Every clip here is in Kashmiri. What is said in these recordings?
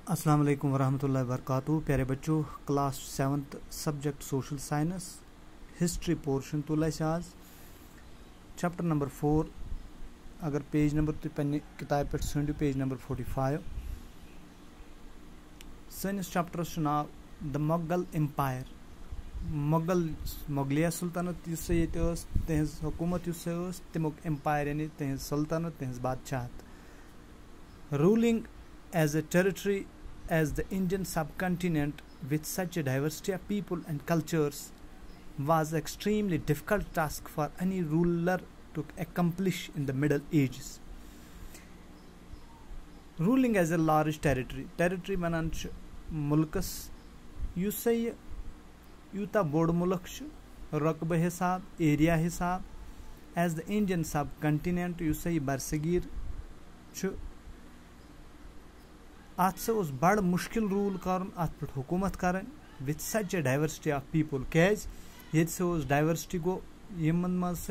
अस्सलाम वालेकुम वरहमतुल्लाहि वबरकातुहू। प्यारे बच्चों, class 7th subject social science history portion तुल आज चैप्टर नंबर 4। अगर पेज नंबर तुम पे किताब पे ढूंढो पेज नंबर 45। सैनिस चैप्टरस नाव द मुगल एम्पायर। मोगलिया सुल्तानत तहज हुकूमत तमुक एम्पायर यानी तहज सुल्तानत तहज बादशाहत। Ruling as a territory as the Indian subcontinent with such a diversity of people and cultures was an extremely difficult task for any ruler to accomplish in the Middle Ages. Ruling as a large territory manan mulkas yusay yuta bod mulk raqba hisab area hisab as the Indian subcontinent yusay barsagir ch अत बड़ मुश्किल रूल कर पे हुकूमत कर with such A diversity of people क्या डाइवर्सिटी गो यमन मज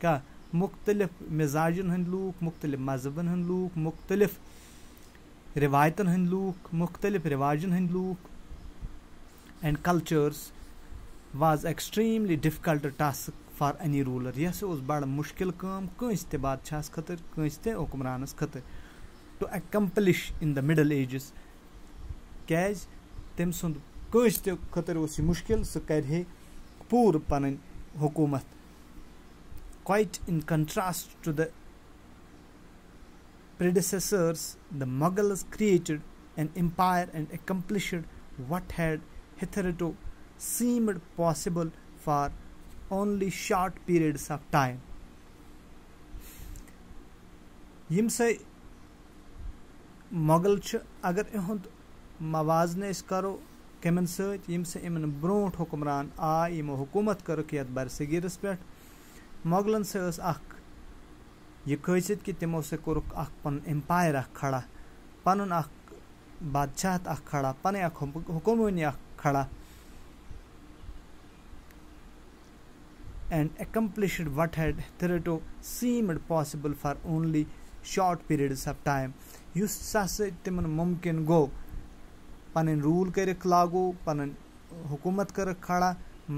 क्या मुख्तलिफ मिजाजन हंद लूक मुख्तलिफ मजहबन हंद लूक मुख्तलिफ रिवायतन हंद लूक मुख्तलिफ रिवाजन हंद लूक and cultures was extremely difficult task for any ruler. यह बड़ मुश्किल काम कंस ते बादशाह खतर कंस ते हुक्मरानस खतर to accomplish in the Middle Ages। क्या तम सुंद कंस ते खतर मुश्किल सह करे पूर पन हुकूमत। Quite in contrast to the predecessors, the Mughals created an empire and accomplished what had hitherto seemed possible for only short periods of time। यम से मोगल अगर इहुंद मवाजन करो कमन सम इन ब्रोट हुक्मरान आय यमो हुकूमत कर बरसगीरस पे मोगलन यह खसियत कि तमो से कोरुक पन एम्पायर खड़ा पन बादशाहत खड़ा पन हुकूमनी खड़ा and accomplished what had hitherto seemed possible for only short periods of time। तिमन मुमकिन गो पन रूल कर लागू पन हुकूमत कर खड़ा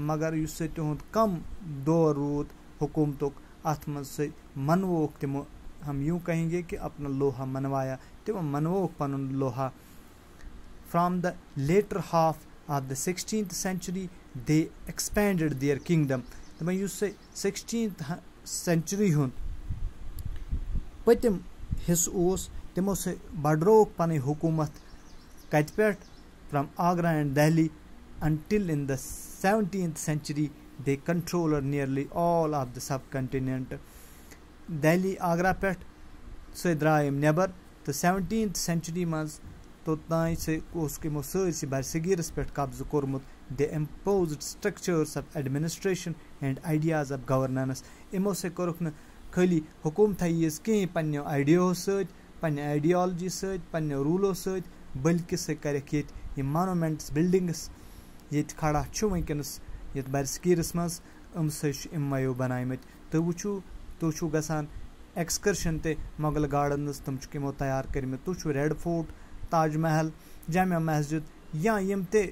मगर तुंद कम दौर रूद हुकूमत अत मज मनवोक तिमो हम यूँ कहेंगे कि अपना लोहा मनवाया तिमो मनवोक पन लोहा। From the latter half of the 16th century they expanded their kingdom. दपान 16th century हुंद पतिम हिस्स ओस तमो से बढ़ोक पन हुकूमत कत पे from Agra and Delhi until in the 17th century they controlled nearly all of the subcontinent। Delhi Agra पे से द्राय नेबर तो 17th century मज तोतान से कमो सरसी बरसगीरस पे कब्ज कोर्मुत। दे imposed structures of administration and ideas of governance। इमो से कोरुक न खाली हुकूमत यीज कहीं पन्नो आइडियो सत पन्ने आइडियोलॉजी सत पन्ने रूलो सत बल्कि से करक ये मोनूमेंट्स बिल्डिंग्स ये खड़ा वनकस ये बरसगीरस मज इमो बनामत। तो वुचू तुम गसान एक्सकर्शन ते मुगल गार्डनस तम यमो तैयार कर तुम रेड फोर्ट ताज महल जामिया मस्जिद या यम ते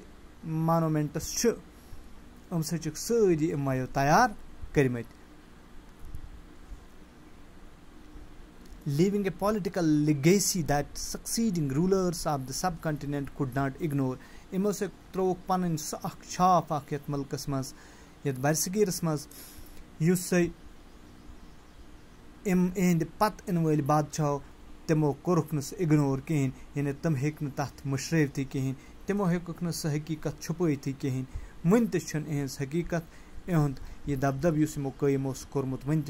मोनूमेंट्स सारी इमो तैयार कर। Leaving a political legacy that succeeding rulers of the subcontinent could not ignore। इमो से त्रोक पन छाप ये मुल्कस मज ये बरसगीरस मज इहद पत इन वल बादशाहो तमो कोरुक न इग्नोर कहें यानी तम हेक तथ मुशरवती कहें तमो हेकुक न हकीकत छुपैती कहें वन तहज हकीकत इहुंद यह दबदब यमो कयम कोर्मुत वन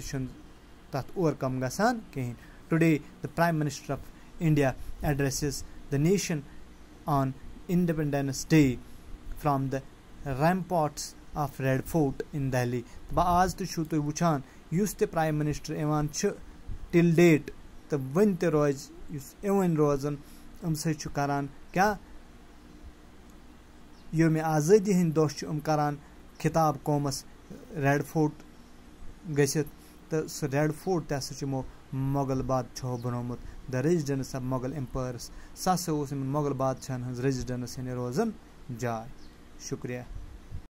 तथ ओवरकम गसान कहें। Today, the Prime Minister of India addresses the nation on Independence Day from the ramparts of Red Fort in Delhi। आज तो वुचान Prime Minister Ivan till date तो वन ते रोज इवन रोजन करान क्या योम आज़ादी हंद दोह करान खिताब कौमस रेड फोर्ट गसित तो सह रेड फोर्ट तमो मुगल बादशाह बनोमुत the residence of Mughal empires. सह ओस मोगल बादशाहन हज रेजिडेंस यानी रोजन जाय। शुक्रिया।